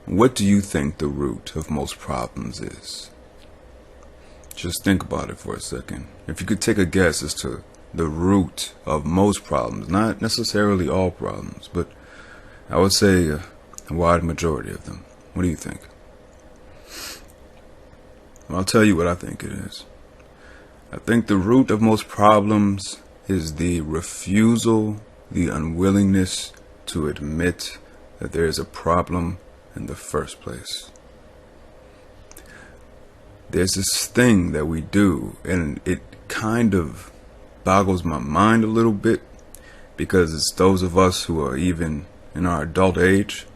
What do you think the root of most problems is? Just think about it for a second. If you could take a guess as to the root of most problems, not necessarily all problems, but I would say a wide majority of them. What do you think? Well, I'll tell you what I think it is. I think the root of most problems is the refusal, the unwillingness to admit that there is a problem in the first place. There's this thing that we do, and it kind of boggles my mind a little bit, because it's those of us who are even in our adult age.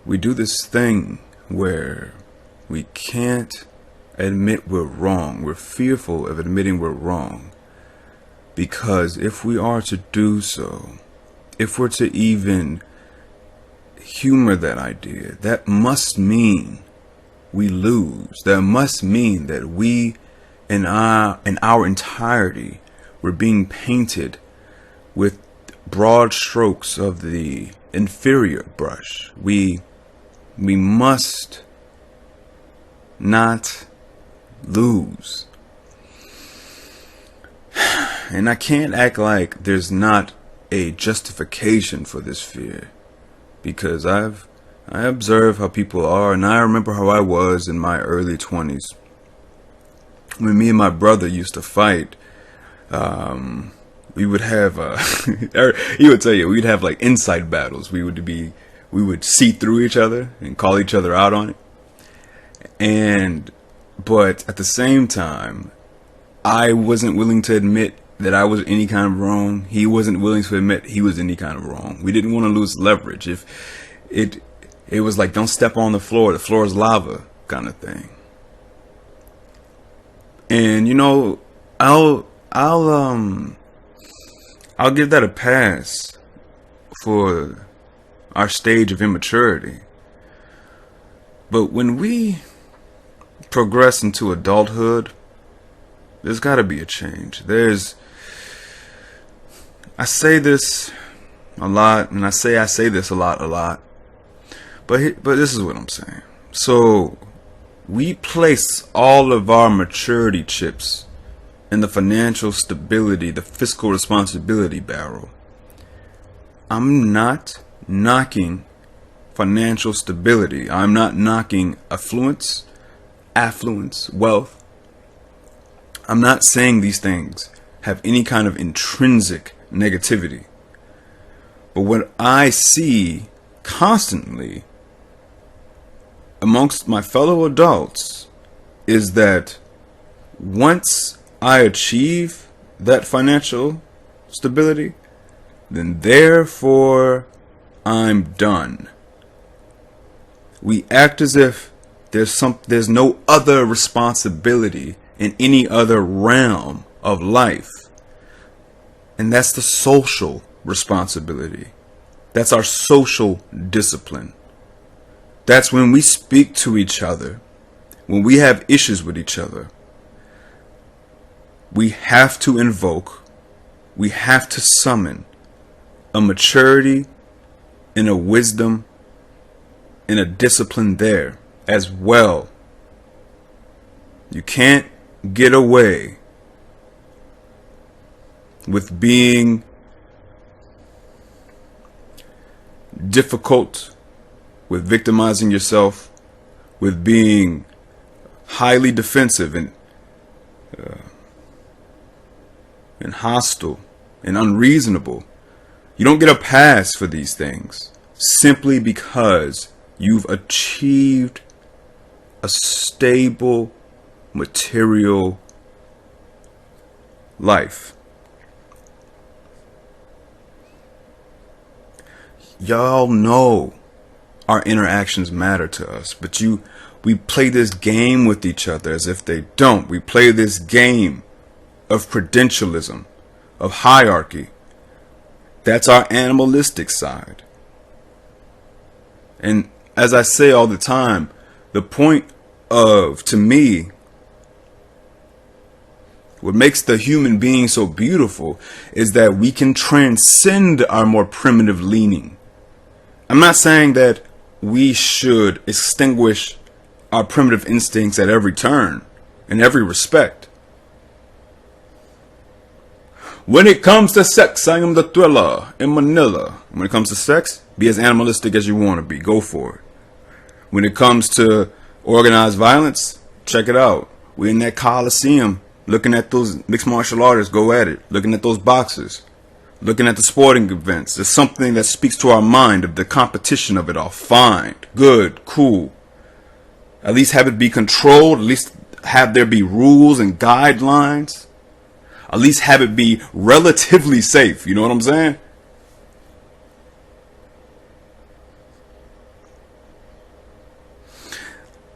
We do this thing where we can't admit we're wrong. We're fearful of admitting we're wrong, because if we are to do so, if we're to even humor that idea, that must mean we lose. That must mean that we, in our entirety, we're being painted with broad strokes of the inferior brush. We must not lose. And I can't act like there's not a justification for this fear, because I observe how people are, and I remember how I was in my early 20s. When me and my brother used to fight, we would have, he would tell you, we'd have like inside battles. We would see through each other and call each other out on it. But at the same time, I wasn't willing to admit that I was any kind of wrong. He wasn't willing to admit he was any kind of wrong. We didn't want to lose leverage. If it was like, don't step on the floor is lava kind of thing. And I'll give that a pass for our stage of immaturity. But when we progress into adulthood, there's got to be a change. I say this a lot, and I say this a lot. But this is what I'm saying. So we place all of our maturity chips in the financial stability, the fiscal responsibility barrel. I'm not knocking financial stability. I'm not knocking affluence, wealth. I'm not saying these things have any kind of intrinsic negativity. But what I see constantly amongst my fellow adults is that once I achieve that financial stability, then therefore I'm done. We act as if there's no other responsibility in any other realm of life. And that's the social responsibility. That's our social discipline. That's when we speak to each other, when we have issues with each other. We have to invoke, we have to summon a maturity and a wisdom and a discipline there as well. You can't get away with being difficult, with victimizing yourself, with being highly defensive and hostile and unreasonable. You don't get a pass for these things simply because you've achieved a stable material life. Y'all know our interactions matter to us, but we play this game with each other as if they don't. We play this game of credentialism, of hierarchy. That's our animalistic side. And as I say all the time, the point to me, what makes the human being so beautiful is that we can transcend our more primitive leaning. I'm not saying that we should extinguish our primitive instincts at every turn, in every respect. When it comes to sex, I am the thriller in Manila. When it comes to sex, be as animalistic as you want to be. Go for it. When it comes to organized violence, check it out. We're in that Coliseum looking at those mixed martial artists go at it. Looking at those boxers. Looking at the sporting events. There's something that speaks to our mind of the competition of it all. Fine. Good. Cool. At least have it be controlled. At least have there be rules and guidelines. At least have it be relatively safe. You know what I'm saying?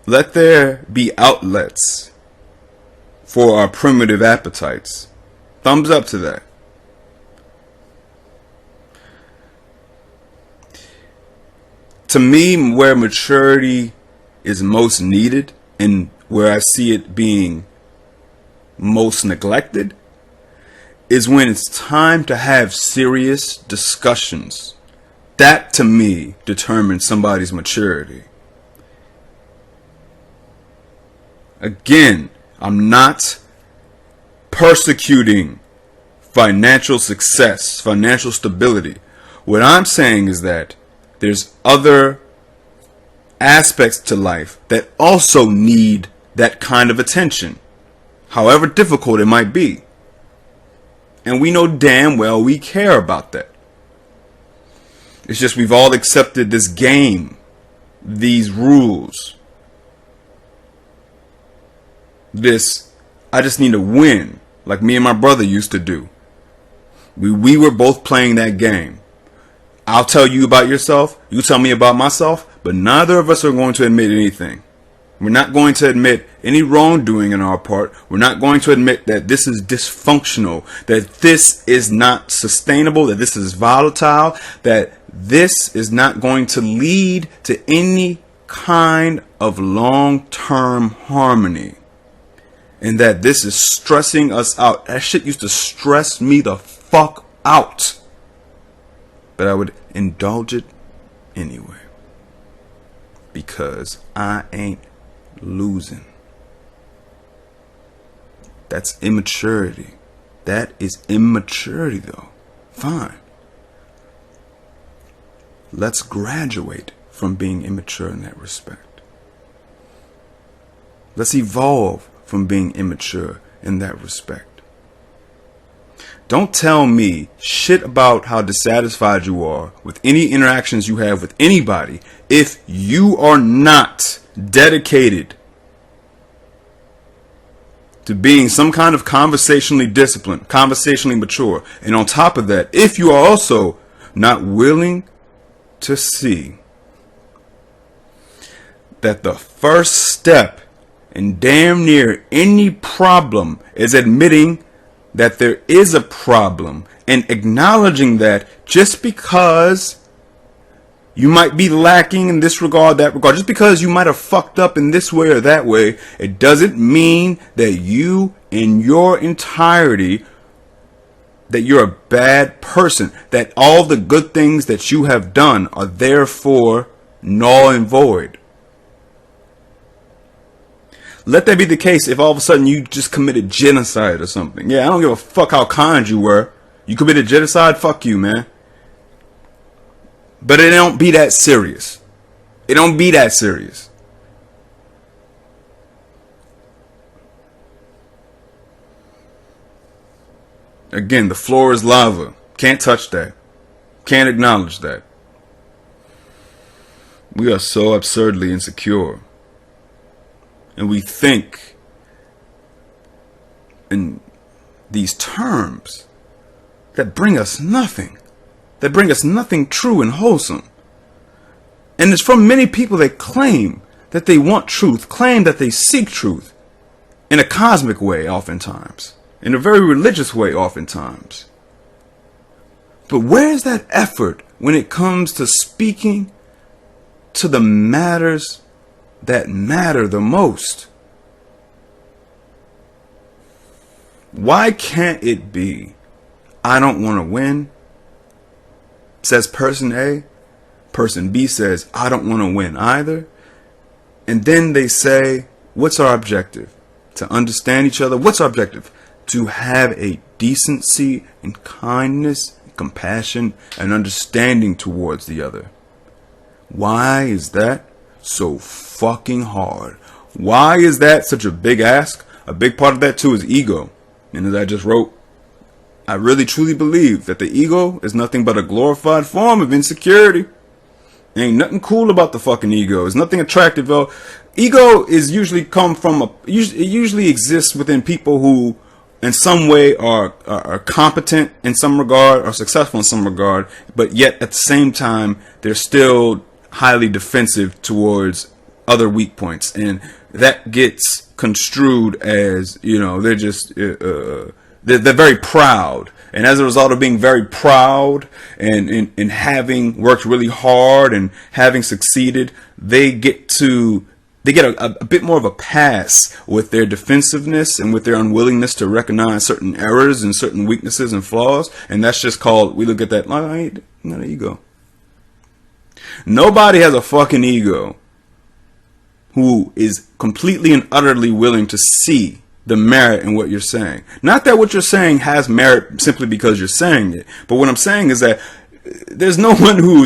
Let there be outlets for our primitive appetites. Thumbs up to that. To me, where maturity is most needed and where I see it being most neglected is when it's time to have serious discussions. That, to me, determines somebody's maturity. Again, I'm not persecuting financial success, financial stability. What I'm saying is that there's other aspects to life that also need that kind of attention, however difficult it might be. And we know damn well we care about that. It's just we've all accepted this game, these rules. This, I just need to win, like me and my brother used to do. We were both playing that game. I'll tell you about yourself, you tell me about myself, but neither of us are going to admit anything. We're not going to admit any wrongdoing on our part. We're not going to admit that this is dysfunctional, that this is not sustainable, that this is volatile, that this is not going to lead to any kind of long-term harmony. And that this is stressing us out. That shit used to stress me the fuck out. But I would indulge it anyway. Because I ain't losing. That's immaturity. That is immaturity though. Fine. Let's graduate from being immature in that respect. Let's evolve from being immature in that respect. Don't tell me shit about how dissatisfied you are with any interactions you have with anybody if you are not dedicated to being some kind of conversationally disciplined, conversationally mature. And on top of that, if you are also not willing to see that the first step in damn near any problem is admitting that there is a problem and acknowledging that just because you might be lacking in this regard, that regard, just because you might have fucked up in this way or that way, it doesn't mean that you in your entirety, that you're a bad person, that all the good things that you have done are therefore null and void. Let that be the case if all of a sudden you just committed genocide or something. Yeah, I don't give a fuck how kind you were. You committed genocide, fuck you, man. But it don't be that serious. It don't be that serious. Again, the floor is lava. Can't touch that. Can't acknowledge that. We are so absurdly insecure. And we think in these terms that bring us nothing. That bring us nothing true and wholesome. And it's from many people that claim that they want truth, claim that they seek truth in a cosmic way oftentimes, in a very religious way oftentimes. But where's that effort when it comes to speaking to the matters that matter the most? Why can't it be, I don't want to win, says person A, Person B says, I don't want to win either. And then they say, what's our objective? To understand each other. What's our objective? To have a decency and kindness, and compassion, and understanding towards the other. Why is that so fucking hard? Why is that such a big ask? A big part of that too is ego. And as I just wrote, I really truly believe that the ego is nothing but a glorified form of insecurity. Ain't nothing cool about the fucking ego. It's nothing attractive, though. Ego is usually it usually exists within people who in some way are competent in some regard or successful in some regard, but yet at the same time they're still highly defensive towards other weak points, and that gets construed as, you know, they're just they're very proud. And as a result of being very proud and having worked really hard and having succeeded, they get a bit more of a pass with their defensiveness and with their unwillingness to recognize certain errors and certain weaknesses and flaws. And that's just called, we look at that, not an ego. Nobody has a fucking ego who is completely and utterly willing to see the merit in what you're saying. Not that what you're saying has merit simply because you're saying it, but what I'm saying is that there's no one who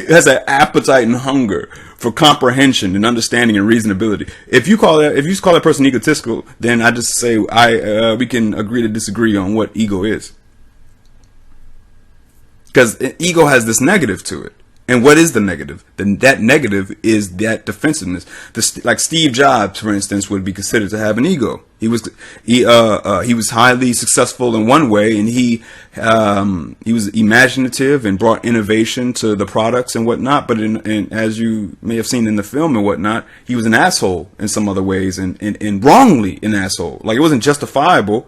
has an appetite and hunger for comprehension and understanding and reasonability. If you call that person egotistical, then I just say we can agree to disagree on what ego is, because ego has this negative to it. And what is the negative? That negative is that defensiveness. Like Steve Jobs, for instance, would be considered to have an ego. He was highly successful in one way, and he was imaginative and brought innovation to the products and whatnot. But as you may have seen in the film and whatnot, he was an asshole in some other ways, and wrongly an asshole. Like, it wasn't justifiable.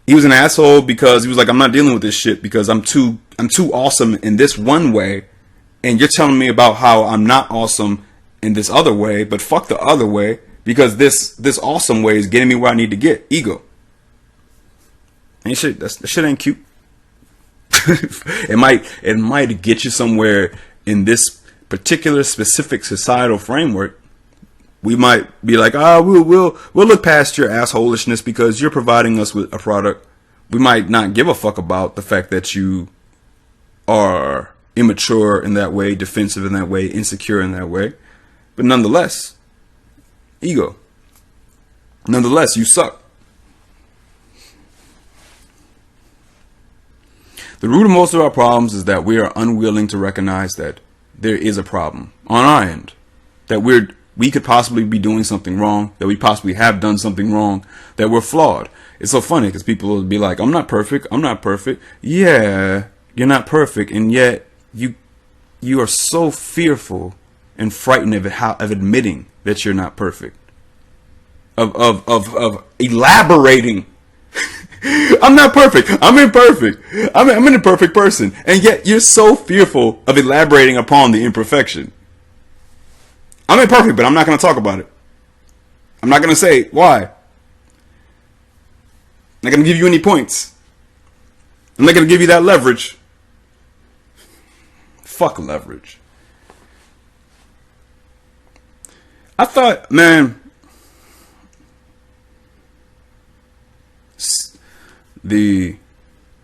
He was an asshole because he was like, I'm not dealing with this shit because I'm too awesome in this one way, and you're telling me about how I'm not awesome in this other way, but fuck the other way, because this awesome way is getting me where I need to get. Ego. Ain't shit. That shit ain't cute. It might get you somewhere in this particular specific societal framework. We might be like, we'll look past your assholishness because you're providing us with a product. We might not give a fuck about the fact that you are immature in that way, defensive in that way, insecure in that way. But nonetheless, ego. Nonetheless, you suck. The root of most of our problems is that we are unwilling to recognize that there is a problem on our end, that we could possibly be doing something wrong, that we possibly have done something wrong, that we're flawed. It's so funny because people will be like, I'm not perfect. Yeah, you're not perfect, and yet you are so fearful and frightened of admitting that you're not perfect, of elaborating. I'm not perfect. I'm imperfect. I'm an imperfect person, and yet you're so fearful of elaborating upon the imperfection. I'm imperfect, but I'm not going to talk about it. I'm not going to say why. I'm not going to give you any points. I'm not going to give you that leverage. Fuck leverage. I thought, man, the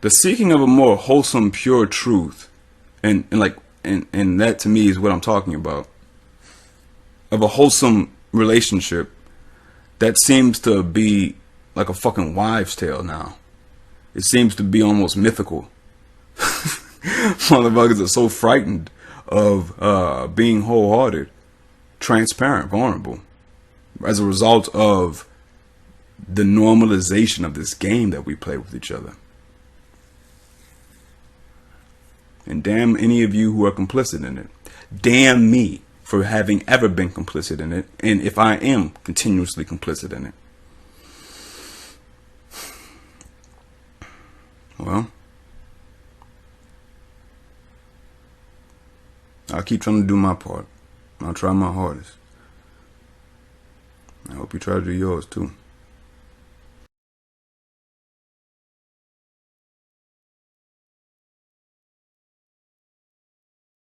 seeking of a more wholesome, pure truth, and that to me is what I'm talking about. Of a wholesome relationship that seems to be like a fucking wives' tale now. It seems to be almost mythical. Motherfuckers are so frightened of being wholehearted, transparent, vulnerable, as a result of the normalization of this game that we play with each other. And damn any of you who are complicit in it. Damn me for having ever been complicit in it, and if I am continuously complicit in it. Well, I'll keep trying to do my part. I'll try my hardest. I hope you try to do yours too.